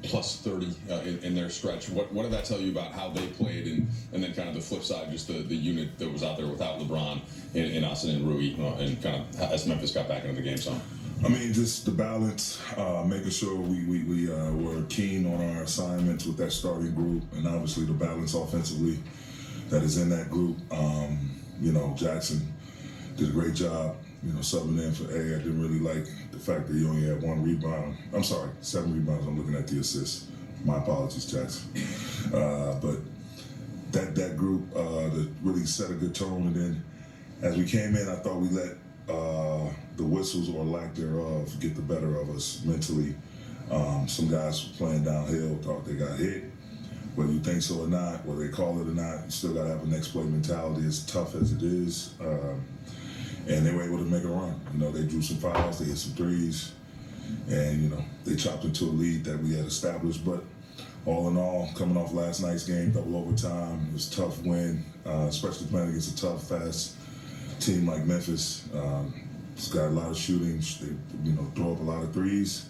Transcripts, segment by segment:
plus 30 in their stretch. What did that tell you about how they played, and then kind of the flip side, just the unit that was out there without LeBron in Austin and Rui, and kind of as Memphis got back into the game some? I mean, just the balance, making sure we were keen on our assignments with that starting group, and obviously the balance offensively that is in that group. Jackson did a great job, subbing in for A. I didn't really like the fact that he only had 1 rebound. I'm sorry, 7 rebounds. I'm looking at the assists. My apologies, Jackson. But that group that really set a good tone, and then as we came in, I thought we let the whistles or lack thereof get the better of us mentally. Some guys playing downhill thought they got hit. Whether you think so or not, whether they call it or not, you still got to have a next play mentality, as tough as it is. And they were able to make a run. They drew some fouls, they hit some threes, and, they chopped into a lead that we had established. But all in all, coming off last night's game, double overtime, it was a tough win, especially playing against a tough, fast team like Memphis. It's got a lot of shooting. They, throw up a lot of threes.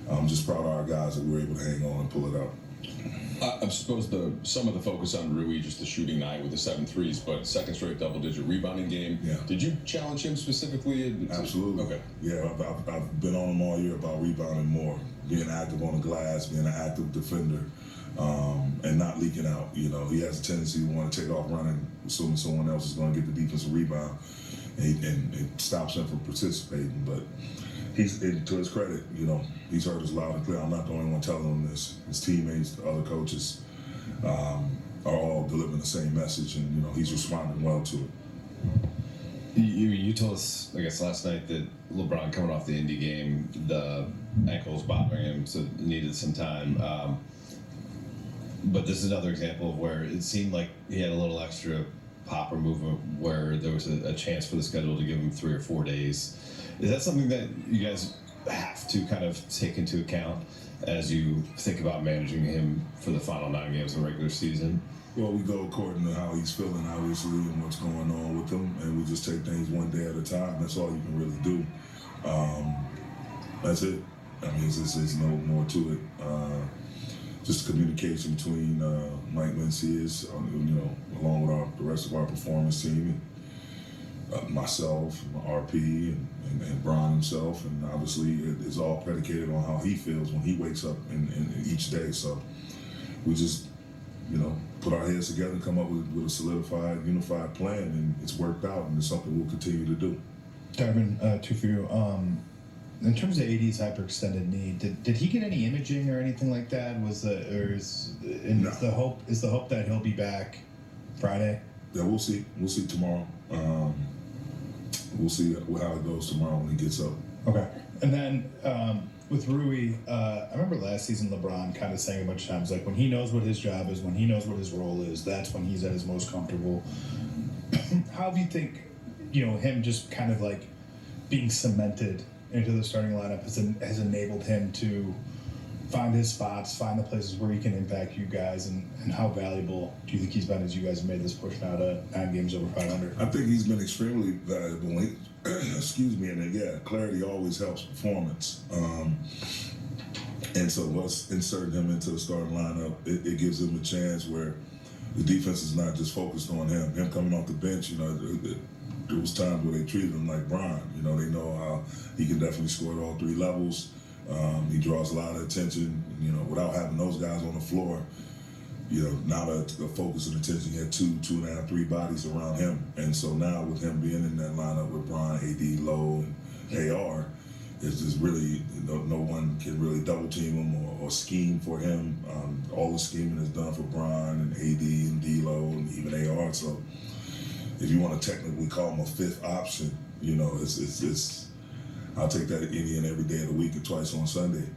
I'm just proud of our guys that we were able to hang on and pull it out. I suppose some of the focus on Rui, just the shooting night with the 7 threes, but second straight double-digit rebounding game. Yeah. Did you challenge him specifically? Absolutely. Okay. Yeah, I've been on him all year about rebounding more, being active on the glass, being an active defender, and not leaking out. He has a tendency to want to take off running, assuming someone else is going to get the defensive rebound, and it stops him from participating. But to his credit, he's heard us loud and clear. I'm not the only one telling him this. His teammates, the other coaches, are all delivering the same message, and he's responding well to it. You told us, I guess, last night that LeBron coming off the Indy game, the ankles bothering him, so needed some time. But this is another example of where it seemed like he had a little extra pop or movement where there was a chance for the schedule to give him 3 or 4 days. Is that something that you guys have to kind of take into account as you think about managing him for the final 9 games of the regular season? Well, we go according to how he's feeling, obviously, and what's going on with him, and we just take things one day at a time. That's all you can really do. That's it. I mean, there's no more to it. Just communication between Mike Mencius, along with the rest of our performance team, and myself, RP, and Brian himself, and obviously it's all predicated on how he feels when he wakes up in each day. So we just, put our heads together and come up with a solidified, unified plan, and it's worked out, and it's something we'll continue to do. Darvin, 2 for you. In terms of AD's hyperextended knee, did he get any imaging or anything like that? Is the hope that he'll be back Friday? Yeah, we'll see. We'll see tomorrow. We'll see how it goes tomorrow when he gets up. Okay. And then with Rui, I remember last season LeBron kind of saying a bunch of times, like, when he knows what his job is, when he knows what his role is, that's when he's at his most comfortable. How do you think, him just kind of like being cemented into the starting lineup has enabled him to find his spots, find the places where he can impact you guys, and how valuable do you think he's been as you guys have made this push now to 9 games over 500? I think he's been extremely valuable. Excuse me, and yeah, clarity always helps performance. And so us inserting him into the starting lineup, it gives him a chance where the defense is not just focused on him. Him coming off the bench, there was times where they treated him like Brian. They know how he can definitely score at all 3 levels. He draws a lot of attention, without having those guys on the floor. Now the focus and attention, he had 2.5, 3 bodies around him. And so now with him being in that lineup with Brian, AD, Lowe, and AR, it's just really, no one can really double team him or scheme for him. All the scheming is done for Brian and AD and D-Lo and even AR. So if you want to technically call him a 5th option, it's I'll take that any and every day of the week and twice on Sunday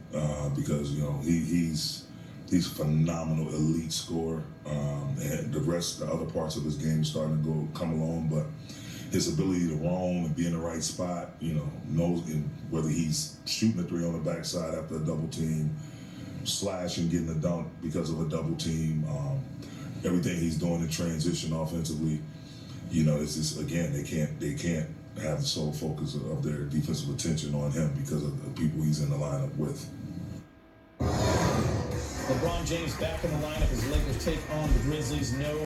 because he's a phenomenal elite scorer, and the other parts of his game is starting to come along. But his ability to roam and be in the right spot, knows whether he's shooting a 3 on the backside after a double team, slashing, getting a dunk because of a double team, everything he's doing in transition offensively. It's just, again, they can't have the sole focus of their defensive attention on him because of the people he's in the lineup with. LeBron James back in the lineup as the Lakers take on the Grizzlies. No